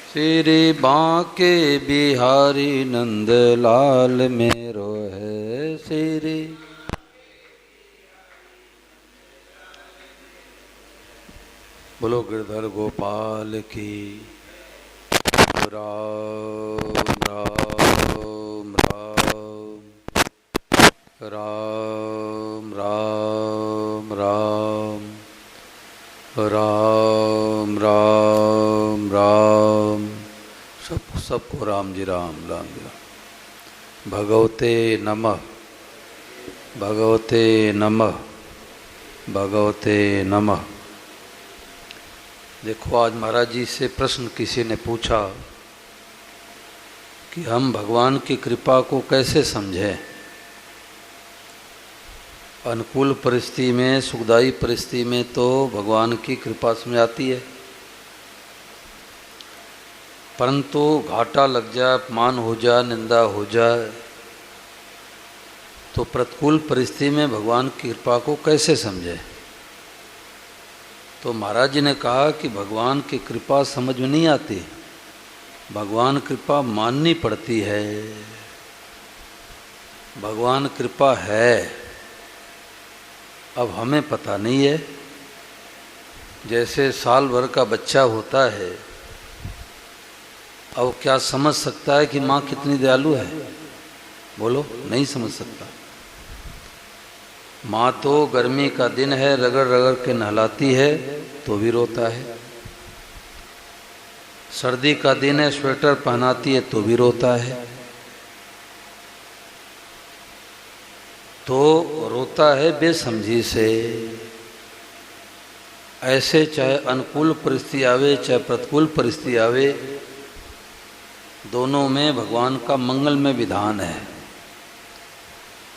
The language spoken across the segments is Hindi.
श्री बांके बिहारी नंद लाल मेरो है श्री। बोलो गिरधर गोपाल की। राम राम राम राम राम राम राम राम राम। सबको राम जी राम राम जी राम। भगवते नमः भगवते नमः भगवते नमः। देखो, आज महाराज जी से प्रश्न किसी ने पूछा कि हम भगवान की कृपा को कैसे समझें। अनुकूल परिस्थिति में, सुखदायी परिस्थिति में तो भगवान की कृपा समझ आती है, परंतु घाटा लग जाए, अपमान हो जाए, निंदा हो जाए तो प्रतिकूल परिस्थिति में भगवान की कृपा को कैसे समझें। तो महाराज जी ने कहा कि भगवान की कृपा समझ में नहीं आती, भगवान कृपा माननी पड़ती है। भगवान कृपा है, अब हमें पता नहीं है। जैसे साल भर का बच्चा होता है, अब क्या समझ सकता है कि माँ कितनी दयालु है? बोलो, नहीं समझ सकता। माँ तो गर्मी का दिन है, रगड़ रगड़ के नहलाती है तो भी रोता है। सर्दी का दिन है, स्वेटर पहनाती है तो भी रोता है। तो रोता है बेसमझी से। ऐसे चाहे अनुकूल परिस्थिति आवे चाहे प्रतिकूल परिस्थिति आवे, दोनों में भगवान का मंगलमय विधान है।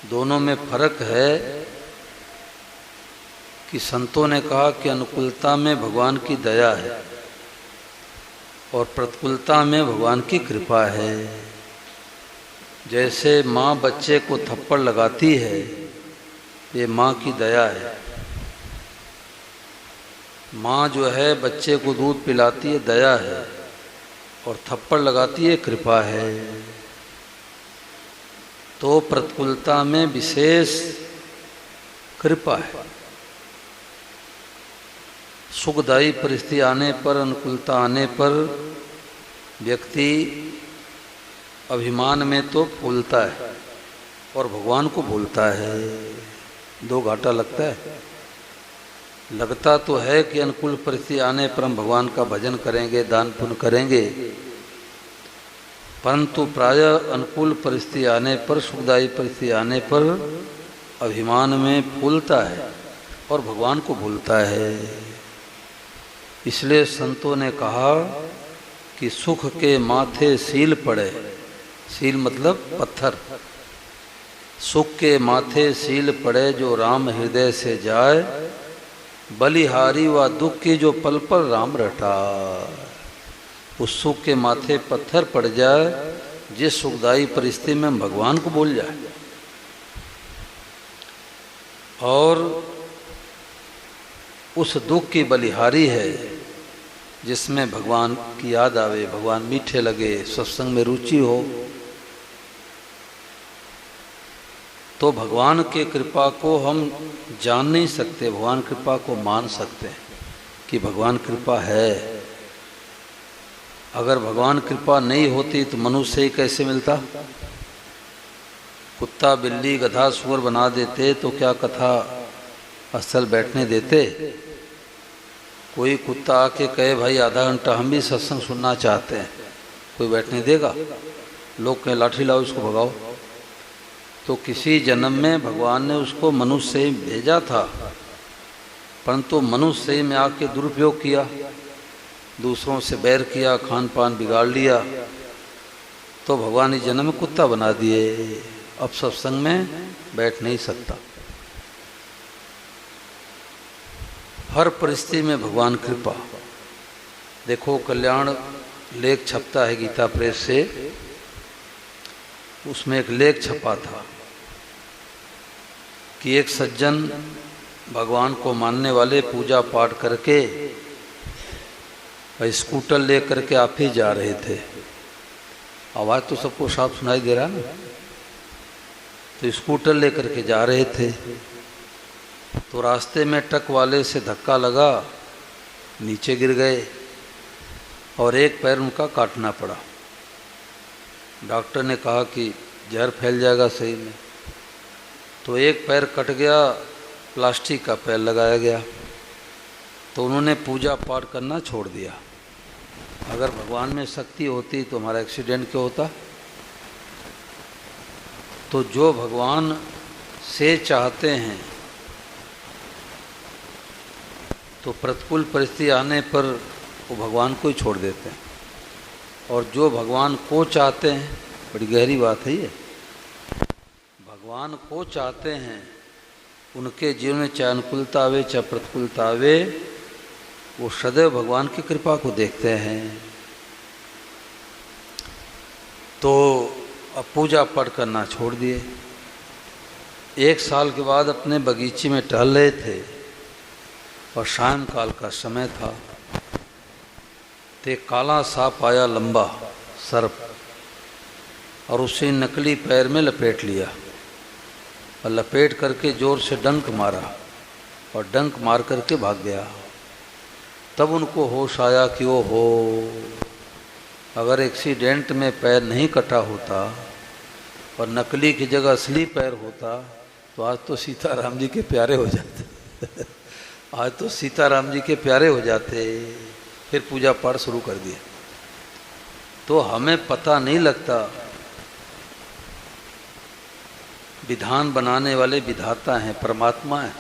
दोनों में फर्क है कि संतों ने कहा कि अनुकूलता में भगवान की दया है और प्रतिकूलता में भगवान की कृपा है। जैसे माँ बच्चे को थप्पड़ लगाती है, ये माँ की दया है। माँ जो है बच्चे को दूध पिलाती है, दया है, और थप्पड़ लगाती है, कृपा है। तो प्रतिकूलता में विशेष कृपा है। सुखदायी परिस्थिति आने पर, अनुकूलता आने पर व्यक्ति अभिमान में तो फूलता है और भगवान को भूलता है। दो घाटा लगता है। लगता तो है कि अनुकूल परिस्थिति आने पर हम भगवान का भजन करेंगे, दान पुण्य करेंगे, परंतु प्रायः अनुकूल परिस्थिति आने पर, सुखदायी परिस्थिति आने पर अभिमान में फूलता है और भगवान को भूलता है। इसलिए संतों ने कहा कि सुख के माथे सील पड़े। सील मतलब पत्थर। सुख के माथे सील पड़े जो राम हृदय से जाए, बलिहारी व दुख की जो पल पर राम रटा। उस सुख के माथे पत्थर पड़ जाए जिस सुखदायी परिस्थिति में हम भगवान को भूल जाए, और उस दुख की बलिहारी है जिसमें भगवान की याद आवे, भगवान मीठे लगे, सत्संग में रुचि हो। तो भगवान के कृपा को हम जान नहीं सकते, भगवान कृपा को मान सकते हैं कि भगवान कृपा है। अगर भगवान कृपा नहीं होती तो मनुष्य ही कैसे मिलता? कुत्ता बिल्ली गधा सुअर बना देते तो क्या कथा स्थल बैठने देते? कोई कुत्ता आके कहे भाई आधा घंटा हम भी सत्संग सुनना चाहते हैं, कोई बैठने देगा? लोग कहें लाठी लाओ इसको भगाओ। तो किसी जन्म में भगवान ने उसको मनुष्य से भेजा था, परंतु मनुष्य में आके दुरुपयोग किया, दूसरों से बैर किया, खान पान बिगाड़ लिया, तो भगवान इस जन्म में कुत्ता बना दिए। अब सत्संग में बैठ नहीं सकता। हर परिस्थिति में भगवान कृपा। देखो, कल्याण लेख छपता है गीता प्रेस से, उसमें एक लेख छपा था कि एक सज्जन भगवान को मानने वाले पूजा पाठ करके और स्कूटर लेकर के आप ही जा रहे थे। आवाज़ तो सबको साफ सुनाई दे रहा ना। तो स्कूटर लेकर के जा रहे थे तो रास्ते में ट्रक वाले से धक्का लगा, नीचे गिर गए और एक पैर उनका काटना पड़ा। डॉक्टर ने कहा कि जहर फैल जाएगा शरीर में, तो एक पैर कट गया, प्लास्टिक का पैर लगाया गया। तो उन्होंने पूजा पाठ करना छोड़ दिया। अगर भगवान में शक्ति होती तो हमारा एक्सीडेंट क्यों होता। तो जो भगवान से चाहते हैं तो प्रतिकूल परिस्थिति आने पर वो भगवान को ही छोड़ देते हैं, और जो भगवान को चाहते हैं, बड़ी गहरी बात है ये, भगवान को चाहते हैं उनके जीवन में चाहे अनुकूलता आवे चाहे प्रतिकूलता आवे, वो सदैव भगवान की कृपा को देखते हैं। तो अब पूजा पाठ करना छोड़ दिए। 1 साल के बाद अपने बगीचे में टहल रहे थे और सायंकाल का समय था। तो एक काला सांप आया, लंबा सर्प, और उसे नकली पैर में लपेट लिया और लपेट करके जोर से डंक मारा और डंक मार करके भाग गया। तब उनको होश आया कि वो हो, अगर एक्सीडेंट में पैर नहीं कटा होता और नकली की जगह असली पैर होता तो आज तो सीताराम जी के प्यारे हो जाते आज तो सीताराम जी के प्यारे हो जाते। फिर पूजा पाठ शुरू कर दिया। तो हमें पता नहीं लगता, विधान बनाने वाले विधाता हैं, परमात्मा है।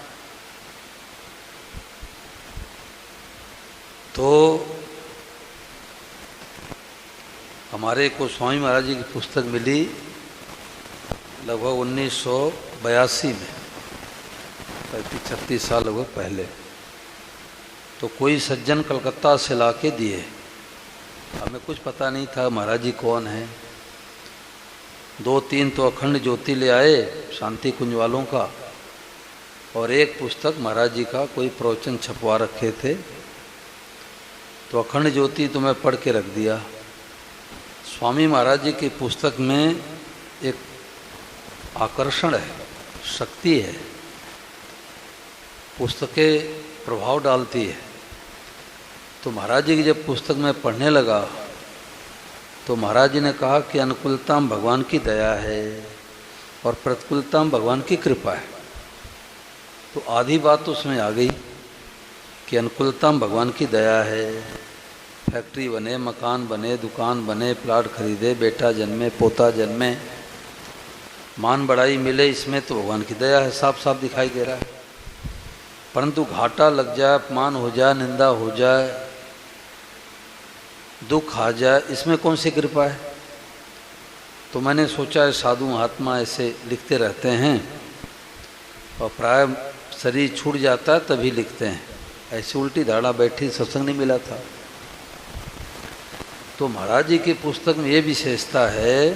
तो हमारे को स्वामी महाराज जी की पुस्तक मिली लगभग 1982 में, 36 साल लगभग पहले। तो कोई सज्जन कलकत्ता से ला के दिए, हमें कुछ पता नहीं था महाराज जी कौन है। 2-3 तो अखंड ज्योति ले आए शांति कुंज वालों का, और एक पुस्तक महाराज जी का कोई प्रवचन छपवा रखे थे। तो अखंड ज्योति तो मैं पढ़ के रख दिया। स्वामी महाराज जी की पुस्तक में एक आकर्षण है, शक्ति है, पुस्तकें प्रभाव डालती है। तो महाराज जी की जब पुस्तक में पढ़ने लगा तो महाराज जी ने कहा कि अनुकूलता भगवान की दया है और प्रतिकूलता भगवान की कृपा है। तो आधी बात तो उसमें आ गई कि अनुकूलता भगवान की दया है, फैक्ट्री बने, मकान बने, दुकान बने, प्लाट खरीदे, बेटा जन्मे, पोता जन्मे, मान बढ़ाई मिले, इसमें तो भगवान की दया है, साफ साफ दिखाई दे रहा है। परंतु घाटा लग जाए, अपमान हो जाए, निंदा हो जाए, दुख आ जाए, इसमें कौन सी कृपा है। तो मैंने सोचा है साधु महात्मा ऐसे लिखते रहते हैं और प्राय शरीर छूट जाता है तभी लिखते हैं, ऐसी उल्टी धारणा बैठी, सत्संग नहीं मिला था। तो महाराज जी की पुस्तक में ये विशेषता है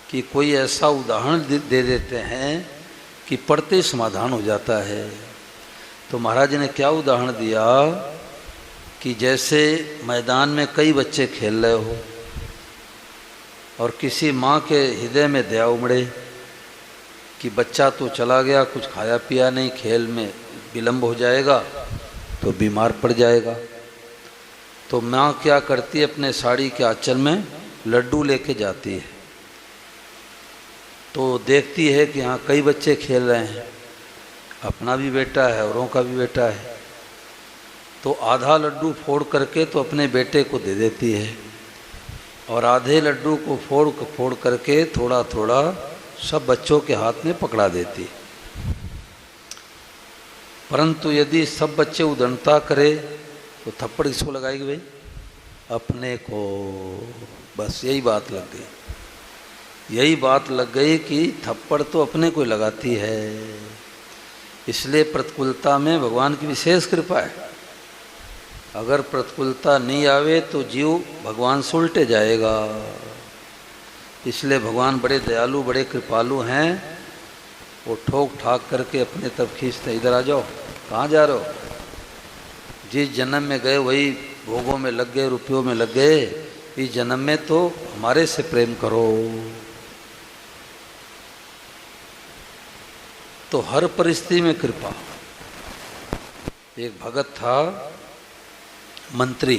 कि कोई ऐसा उदाहरण दे देते हैं कि पढ़ते ही समाधान हो जाता है। तो महाराज जी ने क्या उदाहरण दिया कि जैसे मैदान में कई बच्चे खेल रहे हो और किसी माँ के हृदय में दया उमड़े कि बच्चा तो चला गया, कुछ खाया पिया नहीं, खेल में विलम्ब हो जाएगा तो बीमार पड़ जाएगा। तो माँ क्या करती है, अपने साड़ी के आंचल में लड्डू लेके जाती है। तो देखती है कि हाँ कई बच्चे खेल रहे हैं, अपना भी बेटा है, औरों का भी बेटा है। तो आधा लड्डू फोड़ करके तो अपने बेटे को दे देती है और आधे लड्डू को फोड़ करके थोड़ा थोड़ा सब बच्चों के हाथ में पकड़ा देती है। परंतु यदि सब बच्चे उदंडता करे तो थप्पड़ किसको लगाएगी भाई? अपने को। बस यही बात लग गई, यही बात लग गई कि थप्पड़ तो अपने को लगाती है। इसलिए प्रतिकूलता में भगवान की विशेष कृपा है। अगर प्रतिकूलता नहीं आवे तो जीव भगवान से उल्टे जाएगा। इसलिए भगवान बड़े दयालु, बड़े कृपालु हैं। वो ठोक ठाक करके अपने तरफ खींचते, इधर आ जाओ, कहाँ जा रहे हो? जिस जन्म में गए वही भोगों में लग गए, रुपयों में लग गए, इस जन्म में तो हमारे से प्रेम करो। तो हर परिस्थिति में कृपा। एक भगत था, मंत्री,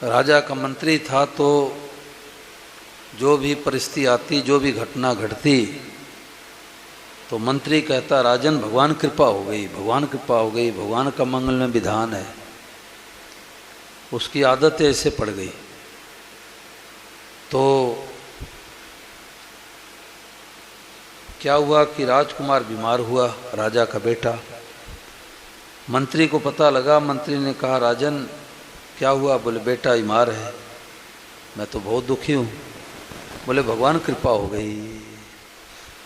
राजा का मंत्री था, तो जो भी परिस्थिति आती, जो भी घटना घटती, तो मंत्री कहता, राजन भगवान कृपा हो गई, भगवान कृपा हो गई, भगवान का मंगल में विधान है। उसकी आदत ऐसे पड़ गई। तो क्या हुआ कि राजकुमार बीमार हुआ, राजा का बेटा। मंत्री को पता लगा, मंत्री ने कहा, राजन क्या हुआ? बोले बेटा बीमार है। मैं तो बहुत दुखी हूँ। बोले भगवान कृपा हो गई,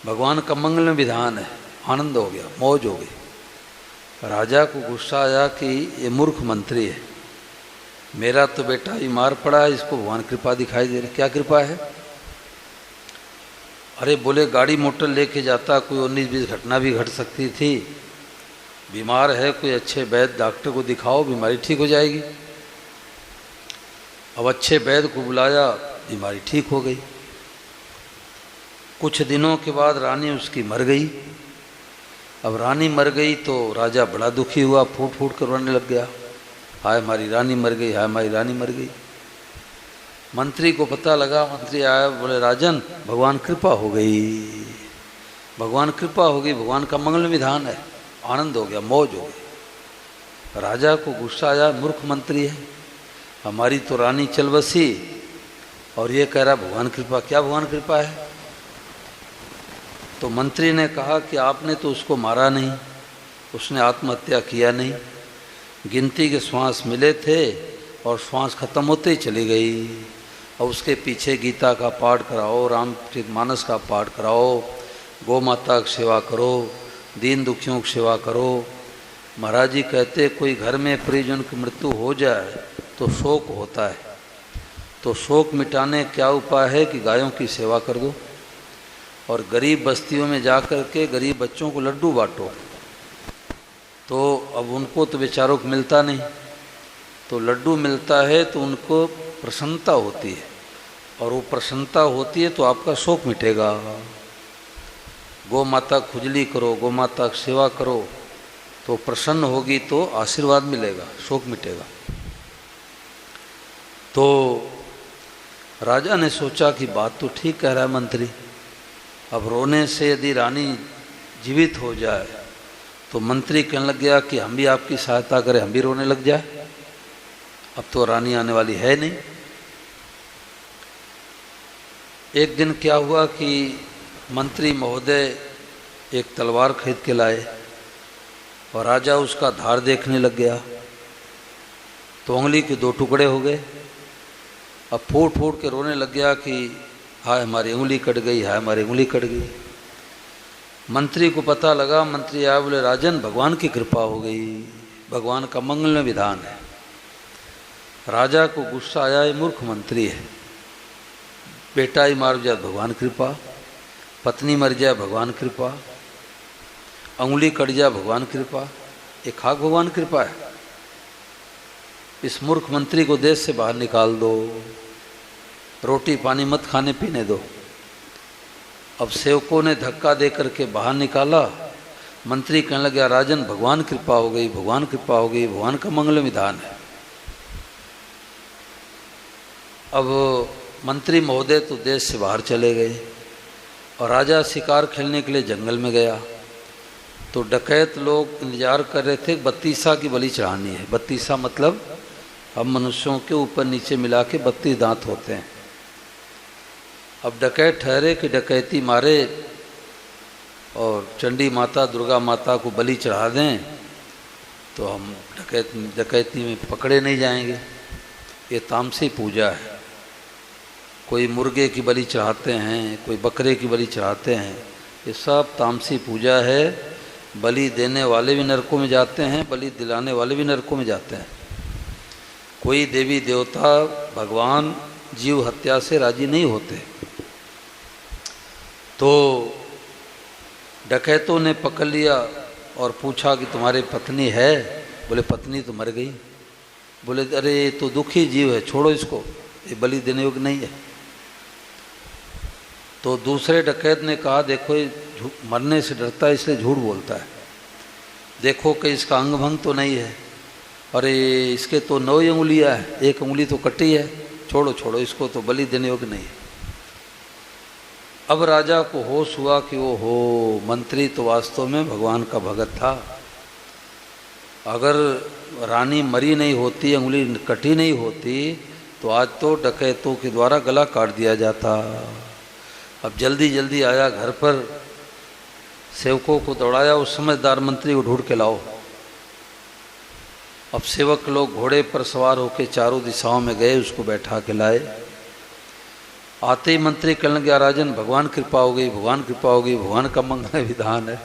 भगवान का मंगल में विधान है। आनंद हो गया, मौज हो गई। राजा को गुस्सा आया कि ये मूर्ख मंत्री है, मेरा तो बेटा बीमार पड़ा है, इसको भगवान कृपा दिखाई दे रही। क्या कृपा है? अरे बोले गाड़ी मोटर लेके जाता, कोई 19-20 घटना भी घट सकती थी। बीमार है, कोई अच्छे वैद्य डॉक्टर को दिखाओ, बीमारी ठीक हो जाएगी। अब अच्छे वैद्य को बुलाया, बीमारी ठीक हो गई। कुछ दिनों के बाद रानी उसकी मर गई। अब रानी मर गई तो राजा बड़ा दुखी हुआ, फूट फूट कर रोने लग गया, हाय हमारी रानी मर गई, हाय हमारी रानी मर गई। मंत्री को पता लगा, मंत्री आया, बोले राजन भगवान कृपा हो गई, भगवान कृपा हो गई, भगवान का मंगल विधान है। आनंद हो गया, मौज हो गई। राजा को गुस्सा आया, मूर्ख मंत्री है, हमारी तो रानी चल बसी और ये कह रहा भगवान कृपा। क्या भगवान कृपा है? तो मंत्री ने कहा कि आपने तो उसको मारा नहीं, उसने आत्महत्या किया नहीं, गिनती के श्वास मिले थे और श्वास खत्म होते ही चली गई। और उसके पीछे गीता का पाठ कराओ, रामचरितमानस का पाठ कराओ, गौ माता की सेवा करो, दीन दुखियों की सेवा करो। महाराज जी कहते कोई घर में परिजन की मृत्यु हो जाए तो शोक होता है, तो शोक मिटाने क्या उपाय है कि गायों की सेवा कर दो और गरीब बस्तियों में जा कर के गरीब बच्चों को लड्डू बांटो। तो अब उनको तो बेचारों को मिलता नहीं, तो लड्डू मिलता है तो उनको प्रसन्नता होती है, और वो प्रसन्नता होती है तो आपका शोक मिटेगा। गौ माता खुजली करो, गौ माता की सेवा करो, तो प्रसन्न होगी तो आशीर्वाद मिलेगा, शोक मिटेगा। तो राजा ने सोचा कि बात तो ठीक कह रहा है मंत्री, अब रोने से यदि रानी जीवित हो जाए तो मंत्री कहने लग गया कि हम भी आपकी सहायता करें, हम भी रोने लग जाए, अब तो रानी आने वाली है नहीं। एक दिन क्या हुआ कि मंत्री महोदय एक तलवार खरीद के लाए और राजा उसका धार देखने लग गया, तो उंगली के 2 टुकड़े हो गए। अब फूट फूट के रोने लग गया कि हाय हमारी उंगली कट गई, हाय हमारी उंगली कट गई। मंत्री को पता लगा, मंत्री आया, बोले राजन भगवान की कृपा हो गई, भगवान का मंगल में विधान है। राजा को गुस्सा आया, ये मूर्ख मंत्री है, बेटा ही मार जाए भगवान कृपा, पत्नी मर जाए भगवान कृपा, उंगली कट जाए भगवान कृपा, ये खाक भगवान कृपा है। इस मूर्ख मंत्री को देश से बाहर निकाल दो, रोटी पानी मत खाने पीने दो। अब सेवकों ने धक्का दे करके बाहर निकाला। मंत्री कहने लगा राजन भगवान कृपा हो गई, भगवान कृपा हो गई, भगवान का मंगल विधान है। अब मंत्री महोदय तो देश से बाहर चले गए और राजा शिकार खेलने के लिए जंगल में गया। तो डकैत लोग इंतजार कर रहे थे, बत्तीसा की बलि चढ़ानी है। बत्तीसा मतलब हम मनुष्यों के ऊपर नीचे मिला के 32 दांत होते हैं। अब डकैत ठहरे कि डकैती मारे और चंडी माता दुर्गा माता को बलि चढ़ा दें तो हम डकैती में पकड़े नहीं जाएंगे। ये तामसी पूजा है। कोई मुर्गे की बलि चढ़ाते हैं, कोई बकरे की बलि चढ़ाते हैं, ये सब तामसी पूजा है। बलि देने वाले भी नरकों में जाते हैं, बलि दिलाने वाले भी नरकों में जाते हैं। कोई देवी देवता भगवान जीव हत्या से राजी नहीं होते। तो डकैतों ने पकड़ लिया और पूछा कि तुम्हारी पत्नी है? बोले पत्नी तो मर गई। बोले अरे ये तो दुखी जीव है, छोड़ो इसको, ये बलि देने योग्य नहीं है। तो दूसरे डकैत ने कहा देखो ये मरने से डरता है इसलिए झूठ बोलता है, देखो कि इसका अंग भंग तो नहीं है, अरे इसके तो 9 उंगलियां हैं, 1 उंगली तो कटी है, छोड़ो छोड़ो इसको, तो बलि देने योग्य नहीं है। अब राजा को होश हुआ कि वो हो मंत्री तो वास्तव में भगवान का भगत था। अगर रानी मरी नहीं होती, उंगली कटी नहीं होती, तो आज तो डकैतों के द्वारा गला काट दिया जाता। अब जल्दी जल्दी आया घर पर, सेवकों को दौड़ाया, उस समझदार मंत्री को ढूंढ के लाओ। अब सेवक लोग घोड़े पर सवार होकर चारों दिशाओं में गए, उसको बैठा के लाए। आते ही मंत्री कहने लगे राजन भगवान कृपा हो गई, भगवान कृपा हो गई, भगवान का मंगल विधान है।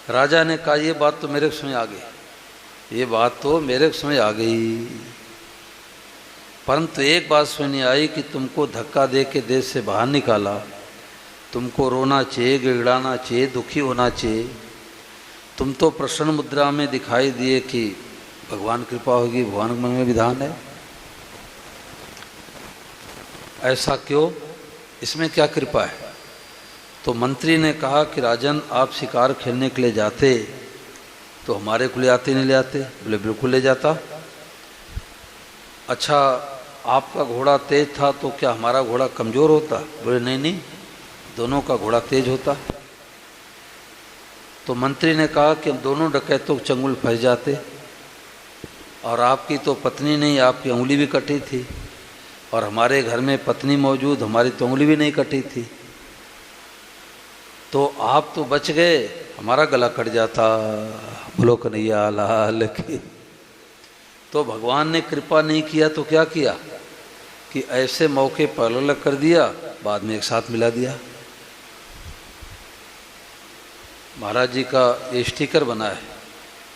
राजा ने कहा ये बात तो मेरे समझ आ गई, ये बात तो मेरे समझ आ गई, परंतु एक बात समझ नहीं आई कि तुमको धक्का दे के देश से बाहर निकाला, तुमको रोना चाहिए, गिड़गिड़ाना चाहिए, दुखी होना चाहिए। तुम तो प्रसन्न मुद्रा में दिखाई दिए कि भगवान कृपा होगी, भगवान का मंगल विधान है। ऐसा क्यों, इसमें क्या कृपा है? तो मंत्री ने कहा कि राजन आप शिकार खेलने के लिए जाते तो हमारे को ले आते नहीं ले आते? बोले बिल्कुल ले जाता। अच्छा आपका घोड़ा तेज था तो क्या हमारा घोड़ा कमज़ोर होता? बोले नहीं नहीं, दोनों का घोड़ा तेज होता। तो मंत्री ने कहा कि हम दोनों डकैतों के चंगुल फंस जाते, और आपकी तो पत्नी नहीं, आपकी उंगली भी कटी थी, और हमारे घर में पत्नी मौजूद, हमारी तो उंगली भी नहीं कटी थी, तो आप तो बच गए, हमारा गला कट जाता। बोलो कन्हैया लाल की। तो भगवान ने कृपा नहीं किया तो क्या किया कि ऐसे मौके पर अलग कर दिया, बाद में एक साथ मिला दिया। महाराज जी का ये स्टिकर बना है,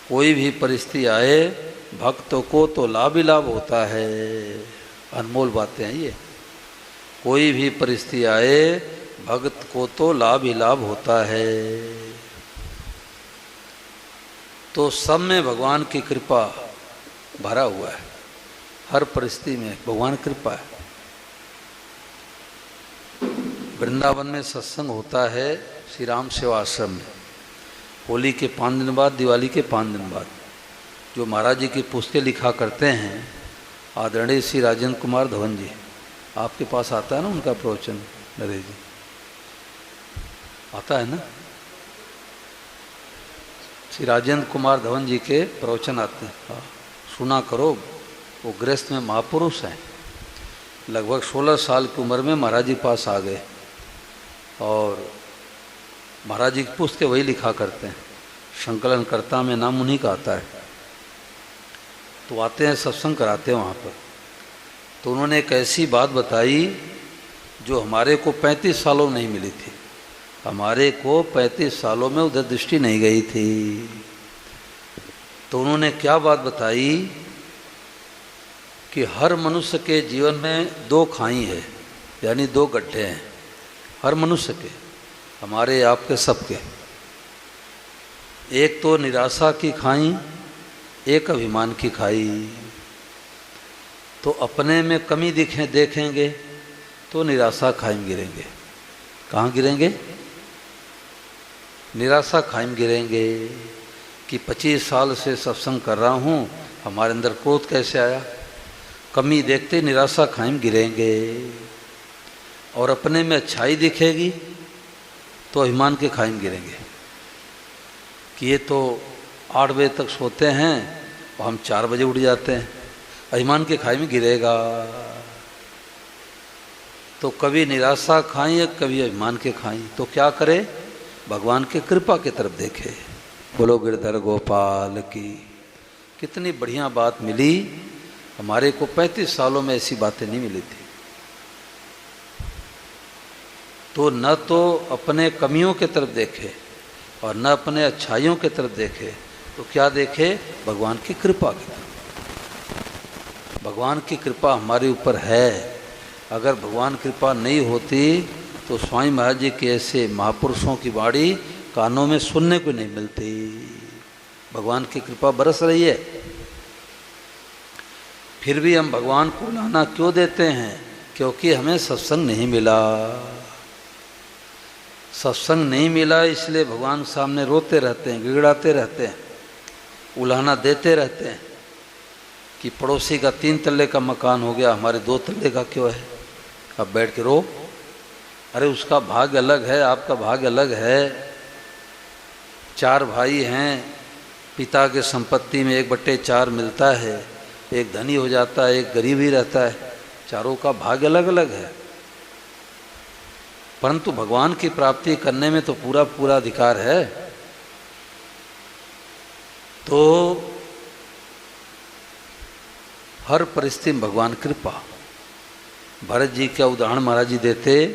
कोई भी परिस्थिति आए भक्तों को तो लाभ ही लाभ होता है। अनमोल बातें हैं ये। कोई भी परिस्थिति आए भक्त को तो लाभ ही लाभ होता है। तो सब में भगवान की कृपा भरा हुआ है, हर परिस्थिति में भगवान कृपा है। वृंदावन में सत्संग होता है श्री राम सेवा आश्रम में, होली के 5 दिन बाद, दिवाली के 5 दिन बाद। जो महाराज जी की पुस्तकें लिखा करते हैं आदरणीय श्री राजेंद्र कुमार धवन जी, आपके पास आता है ना उनका प्रवचन? नरेश जी आता है ना? श्री राजेंद्र कुमार धवन जी के प्रवचन आते हैं, हाँ सुना करो। वो गृहस्थ में महापुरुष हैं, लगभग 16 साल की उम्र में महाराज जी पास आ गए, और महाराज जी की पुस्तकें वही लिखा करते हैं, संकलनकर्ता में नाम उन्हीं का आता है। तो आते हैं, सत्संग कराते हैं वहाँ पर। तो उन्होंने एक ऐसी बात बताई जो हमारे को 35 सालों में नहीं मिली थी। हमारे को 35 सालों में उधर दृष्टि नहीं गई थी। तो उन्होंने क्या बात बताई कि हर मनुष्य के जीवन में 2 खाई है, यानी 2 गड्ढे हैं हर मनुष्य के, हमारे आपके सबके। एक तो निराशा की खाई, एक अभिमान की खाई। तो अपने में कमी देखेंगे तो निराशा खाई में गिरेंगे। कहाँ गिरेंगे? निराशा खाई में गिरेंगे कि 25 साल से सत्संग कर रहा हूँ, हमारे अंदर क्रोध कैसे आया? कमी देखते निराशा खाई में गिरेंगे। और अपने में अच्छाई दिखेगी तो अभिमान के खाई में गिरेंगे कि ये तो 8 बजे तक सोते हैं और हम 4 बजे उठ जाते हैं, अभिमान के खाई में गिरेगा। तो कभी निराशा खाई या कभी अभिमान के खाई, तो क्या करे? भगवान के कृपा की तरफ देखे। बोलो गिरधर गोपाल की। कितनी बढ़िया बात मिली हमारे को, 35 सालों में ऐसी बातें नहीं मिली थी। तो न तो अपने कमियों की तरफ देखे और न अपने अच्छाइयों की तरफ देखे, तो क्या देखे? भगवान की कृपा की तरफ। भगवान की कृपा हमारे ऊपर है। अगर भगवान कृपा नहीं होती तो स्वामी महाराज जी के ऐसे महापुरुषों की वाणी कानों में सुनने को नहीं मिलती। भगवान की कृपा बरस रही है, फिर भी हम भगवान को उलाहना क्यों देते हैं? क्योंकि हमें सत्संग नहीं मिला। सत्संग नहीं मिला इसलिए भगवान के सामने रोते रहते हैं, गिड़गिड़ाते रहते हैं, उलाहना देते रहते हैं कि पड़ोसी का 3 तल्ले का मकान हो गया, हमारे 2 तल्ले का क्यों है? अब बैठ के रो। अरे उसका भाग्य अलग है, आपका भाग्य अलग है। 4 भाई हैं, पिता के संपत्ति में 1/4 मिलता है, एक धनी हो जाता है, एक गरीब ही रहता है, चारों का भाग्य अलग अलग है। परंतु भगवान की प्राप्ति करने में तो पूरा पूरा अधिकार है। तो हर परिस्थिति में भगवान कृपा। भरत जी का उदाहरण महाराज जी देते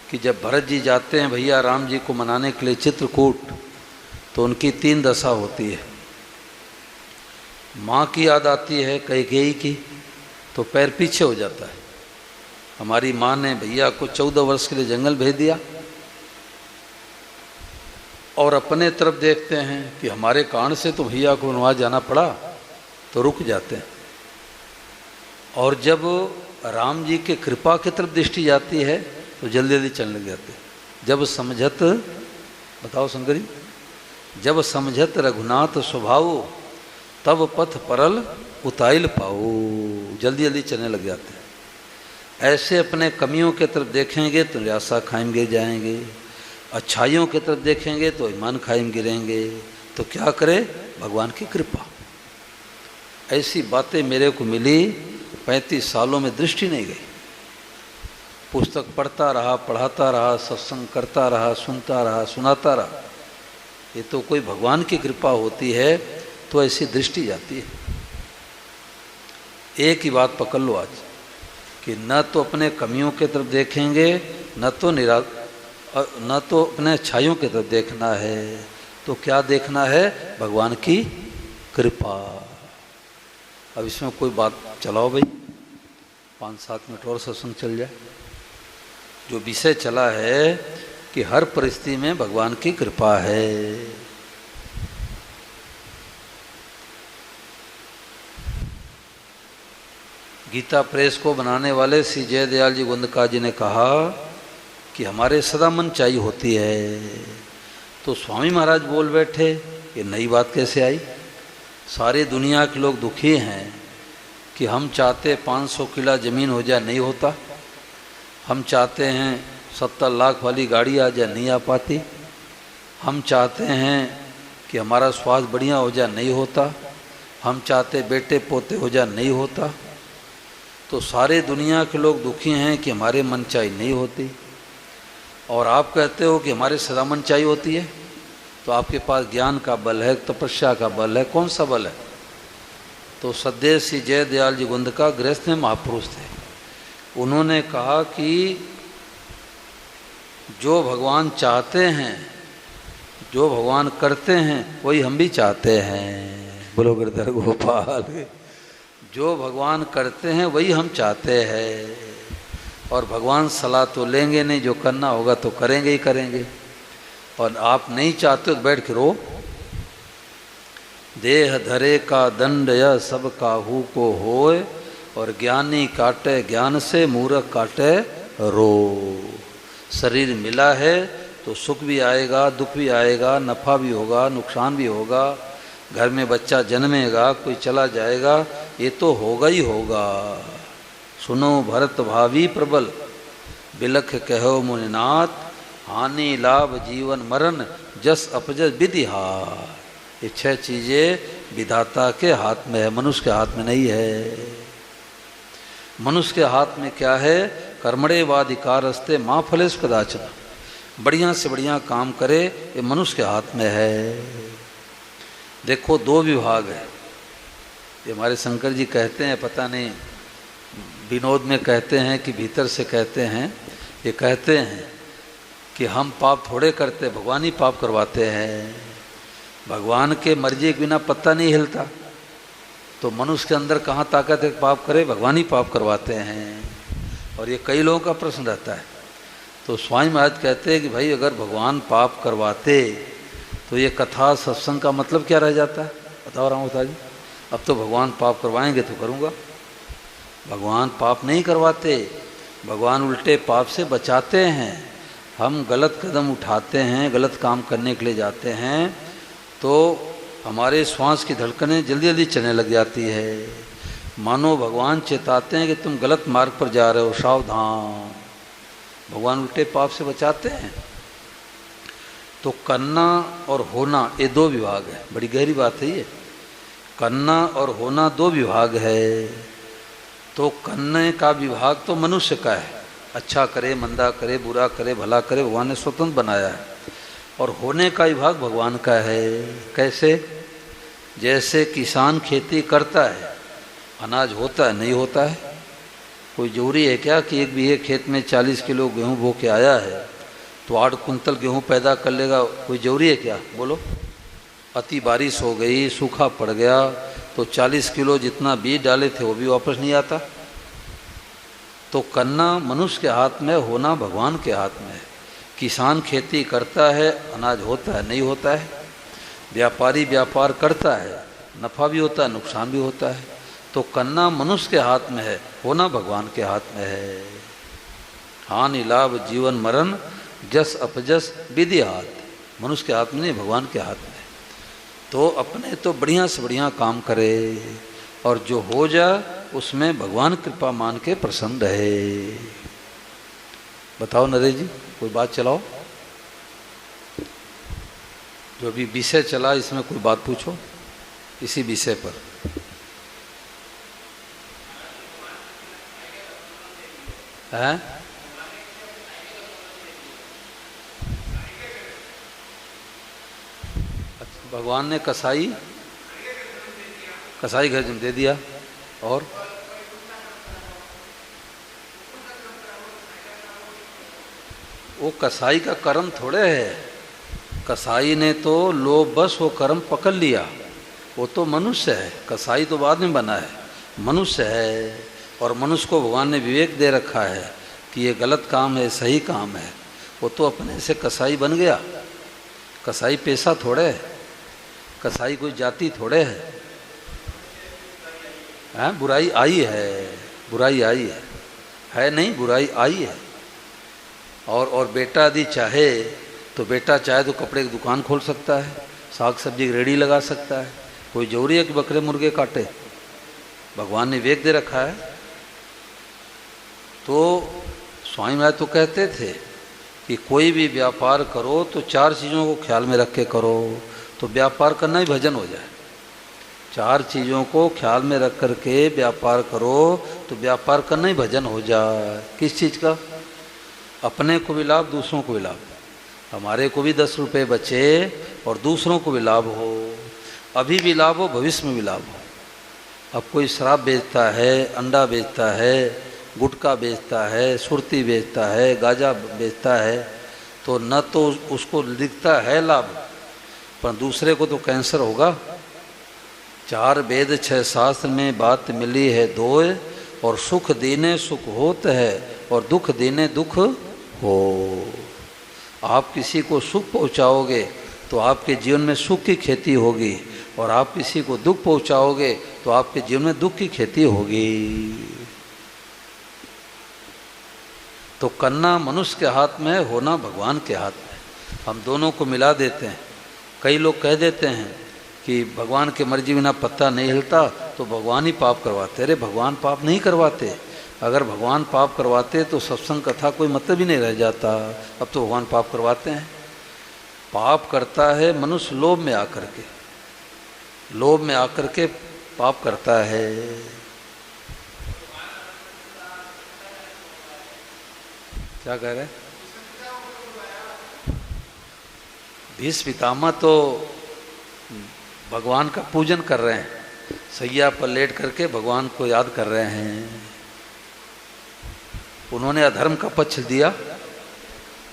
कि जब भरत जी जाते हैं भैया राम जी को मनाने के लिए चित्रकूट, तो उनकी 3 दशा होती है। माँ की याद आती है कैकेयी की, तो पैर पीछे हो जाता है। हमारी माँ ने भैया को 14 वर्ष के लिए जंगल भेज दिया, और अपने तरफ देखते हैं कि हमारे कारण से तो भैया को वहाँ जाना पड़ा, तो रुक जाते हैं। और जब राम जी के कृपा की तरफ दृष्टि जाती है तो जल्दी जल्दी चलने लग जाते हैं। जब समझत, बताओ शंकर जी, जब समझत रघुनाथ स्वभाव, तब पथ परल उताइल पाओ, जल्दी जल्दी चलने लग जाते हैं। ऐसे अपने कमियों की तरफ देखेंगे तो निराशा खाइम गिर जाएंगे, अच्छाइयों की तरफ देखेंगे तो ईमान खाइम गिरेंगे। तो क्या करें? भगवान की कृपा। ऐसी बातें मेरे को मिली, 35 सालों में दृष्टि नहीं गई। पुस्तक पढ़ता रहा, पढ़ाता रहा, सत्संग करता रहा, सुनता रहा, सुनाता रहा। ये तो कोई भगवान की कृपा होती है तो ऐसी दृष्टि जाती है। एक ही बात पकड़ लो आज कि न तो अपने कमियों की तरफ देखेंगे, न तो अपने अच्छाइयों की तरफ देखना है। तो क्या देखना है? भगवान की कृपा। अब इसमें कोई बात चलाओ भाई, 5-7 मिनट और सत्संग चल जाए। जो विषय चला है कि हर परिस्थिति में भगवान की कृपा है। गीता प्रेस को बनाने वाले श्री जयदयाल जी गुंदका जी ने कहा कि हमारे सदा मनचाही होती है। तो स्वामी महाराज बोल बैठे, ये नई बात कैसे आई? सारी दुनिया के लोग दुखी हैं कि हम चाहते 500 किला ज़मीन हो जाए, नहीं होता। हम चाहते हैं 70 लाख वाली गाड़ी आ जाए, नहीं आ पाती। हम चाहते हैं कि हमारा स्वास्थ्य बढ़िया हो जाए, नहीं होता। हम चाहते बेटे पोते हो जाए, नहीं होता। तो सारे दुनिया के लोग दुखी हैं कि हमारे मनचाही नहीं होती। और आप कहते हो कि हमारे सदा मनचाही होती है। तो आपके पास ज्ञान का बल है, तपस्या का बल है, कौन सा बल है? तो सदैव श्री जयदयाल जी गुंदका गृहस्थ में महापुरुष थे। उन्होंने कहा कि जो भगवान चाहते हैं, जो भगवान करते हैं, वही हम भी चाहते हैं। बोलो गिरधर गोपाल। जो भगवान करते हैं वही हम चाहते हैं। और भगवान सलाह तो लेंगे नहीं, जो करना होगा तो करेंगे ही करेंगे। और आप नहीं चाहते तो बैठ के रो। देह धरे का दंड यह सब काहू को होए, और ज्ञानी काटे ज्ञान से, मूर्ख काटे रो। शरीर मिला है तो सुख भी आएगा, दुख भी आएगा, नफ़ा भी होगा, नुकसान भी होगा। घर में बच्चा जन्मेगा, कोई चला जाएगा, ये तो होगा ही होगा। सुनो भरत भावी प्रबल, बिलख कहो मुनिनाथ, हानि लाभ जीवन मरण, जस अपजस विधि हार। ये 6 चीज़ें विधाता के हाथ में है, मनुष्य के हाथ में नहीं है। मनुष्य के हाथ में क्या है? कर्मणे वाधिकारस्ते माँ फलेश कदाचन। बढ़िया से बढ़िया काम करे, ये मनुष्य के हाथ में है। देखो 2 विभाग है। ये हमारे शंकर जी कहते हैं, पता नहीं विनोद में कहते हैं कि भीतर से कहते हैं। ये कहते हैं कि हम पाप थोड़े करते, भगवान ही पाप करवाते हैं। भगवान के मर्जी के बिना पत्ता नहीं हिलता। तो मनुष्य के अंदर कहाँ ताकत है पाप करे? भगवान ही पाप करवाते हैं। और ये कई लोगों का प्रश्न रहता है। तो स्वामी महाराज कहते हैं कि भाई अगर भगवान पाप करवाते तो ये कथा सत्संग का मतलब क्या रह जाता है? बताओ राम जी। अब तो भगवान पाप करवाएंगे तो करूँगा। भगवान पाप नहीं करवाते, भगवान उल्टे पाप से बचाते हैं। हम गलत कदम उठाते हैं, गलत काम करने के लिए जाते हैं तो हमारे श्वास की धड़कनें जल्दी जल्दी चलने लग जाती है। मानो भगवान चेताते हैं कि तुम गलत मार्ग पर जा रहे हो, सावधान। भगवान उल्टे पाप से बचाते हैं। तो करना और होना ये दो विभाग है। बड़ी गहरी बात है ये। करना और होना दो विभाग है। तो करने का विभाग तो मनुष्य का है, अच्छा करे मंदा करे बुरा करे भला करे, भगवान ने स्वतंत्र बनाया है। और होने का विभाग भगवान का है। कैसे? जैसे किसान खेती करता है, अनाज होता है नहीं होता है। कोई जरूरी है क्या कि एक बीघे खेत में 40 किलो गेहूँ बो के आया है तो 8 कुंतल गेहूँ पैदा कर लेगा? कोई जरूरी है क्या? बोलो। अति बारिश हो गई, सूखा पड़ गया तो 40 किलो जितना बीज डाले थे वो भी वापस नहीं आता। तो करना मनुष्य के हाथ में, होना भगवान के हाथ में है। किसान खेती करता है, अनाज होता है नहीं होता है। व्यापारी व्यापार करता है, नफ़ा भी होता है नुकसान भी होता है। तो करना मनुष्य के हाथ में है, होना भगवान के हाथ में है। हानि लाभ जीवन मरण जस अपजस विधि हाथ, मनुष्य के हाथ में नहीं, भगवान के हाथ में। तो अपने तो बढ़िया से बढ़िया काम करे और जो हो जाए उसमें भगवान कृपा मान के प्रसन्न रहे। बताओ नरेश जी, कोई बात चलाओ। जो अभी विषय चला इसमें कोई बात पूछो इसी विषय पर। हैं? भगवान ने कसाई घर जन्म दे दिया। और वो कसाई का कर्म थोड़े है। कसाई ने तो लोभ बस वो कर्म पकड़ लिया। वो तो मनुष्य है, कसाई तो बाद में बना है, मनुष्य है। और मनुष्य को भगवान ने विवेक दे रखा है कि ये गलत काम है, सही काम है। वो तो अपने से कसाई बन गया। कसाई पेशा थोड़े है, कसाई कोई जाति थोड़े है। हैं? बुराई आई है, बुराई आई है नहीं, बुराई आई है। और बेटा यदि चाहे तो बेटा चाहे तो कपड़े की दुकान खोल सकता है, साग सब्जी की रेडी लगा सकता है। कोई जरूरी है कि बकरे मुर्गे काटे? भगवान ने विवेक दे रखा है। तो स्वामी महाराज तो कहते थे कि कोई भी व्यापार करो तो 4 चीज़ों को ख्याल में रख के करो तो व्यापार करना ही भजन हो जाए। 4 चीज़ों को ख्याल में रख करके व्यापार करो तो व्यापार करना ही भजन हो जाए। किस चीज़ का? अपने को भी लाभ, दूसरों को भी लाभ। हमारे को भी 10 रुपये बचे और दूसरों को भी लाभ हो। अभी भी लाभ हो, भविष्य में भी लाभ हो। अब कोई शराब बेचता है, अंडा बेचता है, गुटखा बेचता है, सुरती बेचता है, गांजा बेचता है, तो न तो उसको दिखता है लाभ, पर दूसरे को तो कैंसर होगा। 4 वेद 6 शास्त्र में बात मिली है दोय, और सुख देने सुख होत है और दुख देने दुख हो। आप किसी को सुख पहुंचाओगे तो आपके जीवन में सुख की खेती होगी, और आप किसी को दुख पहुंचाओगे तो आपके जीवन में दुख की खेती होगी। तो करना मनुष्य के हाथ में है, होना भगवान के हाथ में। हम दोनों को मिला देते हैं। कई लोग कह देते हैं कि भगवान के मर्जी बिना पत्ता नहीं हिलता तो भगवान ही पाप करवाते। अरे भगवान पाप नहीं करवाते। अगर भगवान पाप करवाते तो सत्संग कथा कोई मतलब ही नहीं रह जाता। अब तो भगवान पाप करवाते हैं। पाप करता है मनुष्य लोभ में आकर के, लोभ में आकर के पाप करता है। क्या कह रहे? भीष्म पितामह तो भगवान का पूजन कर रहे हैं, सैया पर लेट करके भगवान को याद कर रहे हैं। उन्होंने अधर्म का पक्ष दिया,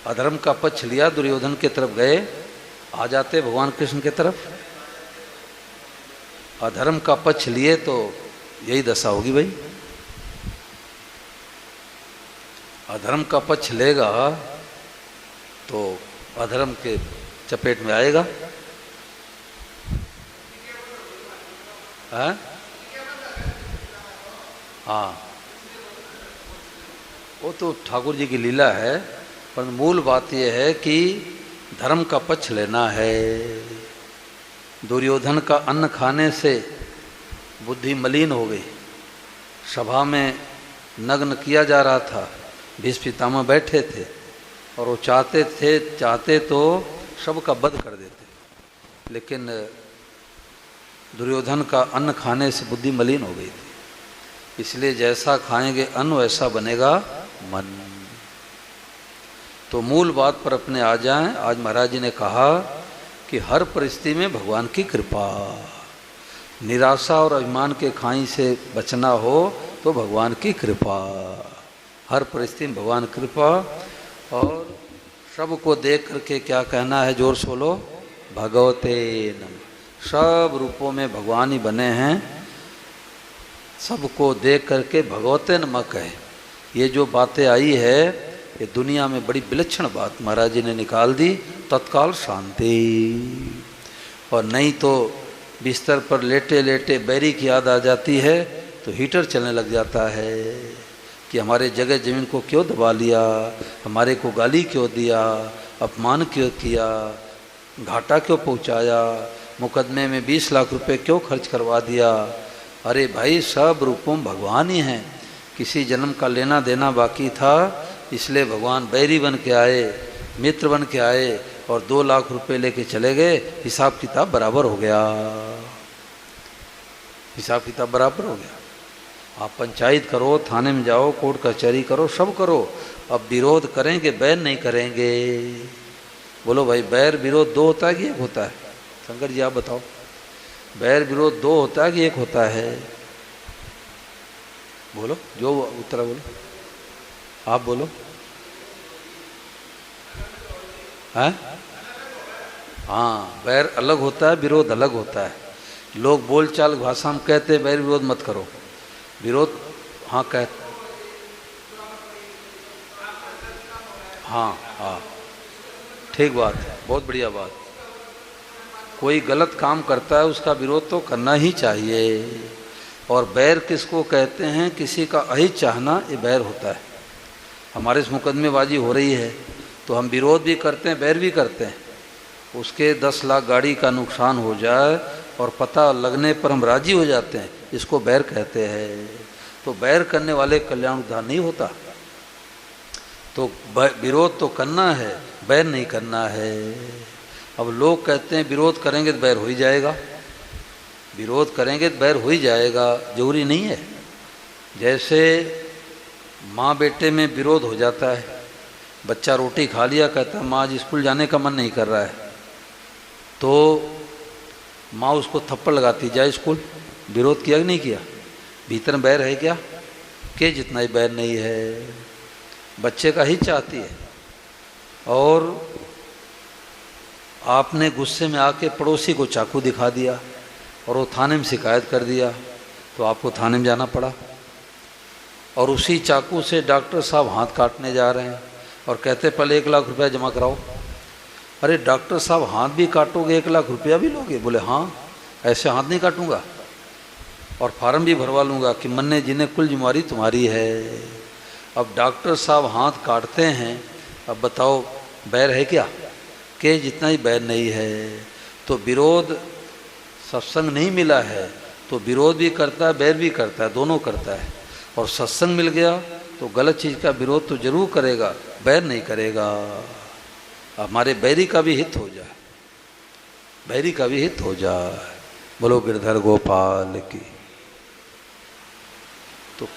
अधर्म का पक्ष लिया, दुर्योधन के तरफ गए, आ जाते भगवान कृष्ण के तरफ। अधर्म का पक्ष लिए तो यही दशा होगी भाई। अधर्म का पक्ष लेगा तो अधर्म के चपेट में आएगा। है? हाँ, वो तो ठाकुर जी की लीला है, पर मूल बात यह है कि धर्म का पक्ष लेना है। दुर्योधन का अन्न खाने से बुद्धि मलिन हो गई। सभा में नग्न किया जा रहा था, भीष्म पितामह बैठे थे और वो चाहते तो सबका वध कर देते, लेकिन दुर्योधन का अन्न खाने से बुद्धि मलिन हो गई थी। इसलिए जैसा खाएंगे अन्न वैसा बनेगा मन। तो मूल बात पर अपने आ जाएं। आज महाराज जी ने कहा कि हर परिस्थिति में भगवान की कृपा, निराशा और अभिमान के खाई से बचना हो तो भगवान की कृपा, हर परिस्थिति में भगवान कृपा। और सबको देख करके क्या कहना है, जोर से बोलो, भगवते नमः। सब रूपों में भगवान ही बने हैं, सबको देख करके भगवते नमः कहे। ये जो बातें आई है ये दुनिया में बड़ी विलक्षण बात महाराज जी ने निकाल दी, तत्काल शांति। और नहीं तो बिस्तर पर लेटे लेटे बैरी की याद आ जाती है तो हीटर चलने लग जाता है कि हमारे जगह जमीन को क्यों दबा लिया, हमारे को गाली क्यों दिया, अपमान क्यों किया, घाटा क्यों पहुंचाया, मुकदमे में 20 लाख रुपए क्यों खर्च करवा दिया। अरे भाई, सब रूपों में भगवान ही हैं। किसी जन्म का लेना देना बाकी था, इसलिए भगवान बैरी बन के आए, मित्र बन के आए और 2 लाख रुपए लेके चले गए। हिसाब किताब बराबर हो गया, हिसाब किताब बराबर हो गया। आप पंचायत करो, थाने में जाओ, कोर्ट कचहरी करो, सब करो। अब विरोध करेंगे, बैर नहीं करेंगे। बोलो भाई, बैर विरोध 2 होता है कि 1 होता है? शंकर जी आप बताओ, बैर विरोध 2 होता है कि 1 होता है? बोलो, जो उत्तर बोलो, आप बोलो। है? हाँ, बैर अलग होता है, विरोध अलग होता है। लोग बोलचाल भाषा में कहते हैं बैर विरोध मत करो, विरोध हाँ कहते, हाँ हाँ, ठीक बात है, बहुत बढ़िया बात। कोई गलत काम करता है उसका विरोध तो करना ही चाहिए। और बैर किसको कहते हैं? किसी का अहित चाहना, ये बैर होता है। हमारे इस मुकदमेबाजी हो रही है तो हम विरोध भी करते हैं, बैर भी करते हैं। उसके 10 लाख गाड़ी का नुकसान हो जाए और पता लगने पर हम राजी हो जाते हैं, इसको बैर कहते हैं। तो बैर करने वाले कल्याण उद्धार नहीं होता। तो विरोध तो करना है, बैर नहीं करना है। अब लोग कहते हैं विरोध करेंगे तो बैर हो ही जाएगा, विरोध करेंगे तो बैर हो ही जाएगा, जरूरी नहीं है। जैसे माँ बेटे में विरोध हो जाता है, बच्चा रोटी खा लिया, कहता है माँ आज स्कूल जाने का मन नहीं कर रहा है, तो माँ उसको थप्पड़ लगाती, जाए स्कूल। विरोध किया कि नहीं किया? भीतर में बैर है क्या? के जितना ही बैर नहीं है। बच्चे का ही चाहती है। और आपने गुस्से में आके पड़ोसी को चाकू दिखा दिया और वो थाने में शिकायत कर दिया, तो आपको थाने में जाना पड़ा। और उसी चाकू से डॉक्टर साहब हाथ काटने जा रहे हैं और कहते पहले 1 लाख रुपया जमा कराओ। अरे डॉक्टर साहब, हाथ भी काटोगे 1 लाख रुपया भी लोगे? बोले हाँ, ऐसे हाथ नहीं काटूंगा और फार्म भी भरवा लूँगा कि मन्ने जिन्हें कुल जिम्मेवारी तुम्हारी है। अब डॉक्टर साहब हाथ काटते हैं, अब बताओ बैर है क्या? के जितना ही बैर नहीं है। तो विरोध, सत्संग नहीं मिला है तो विरोध भी करता है, बैर भी करता है, दोनों करता है। और सत्संग मिल गया तो गलत चीज़ का विरोध तो जरूर करेगा, बैर नहीं करेगा। हमारे बैरी का भी हित हो जाए, बैरी का भी हित हो जाए। बोलो गिरधर गोपाल की। तो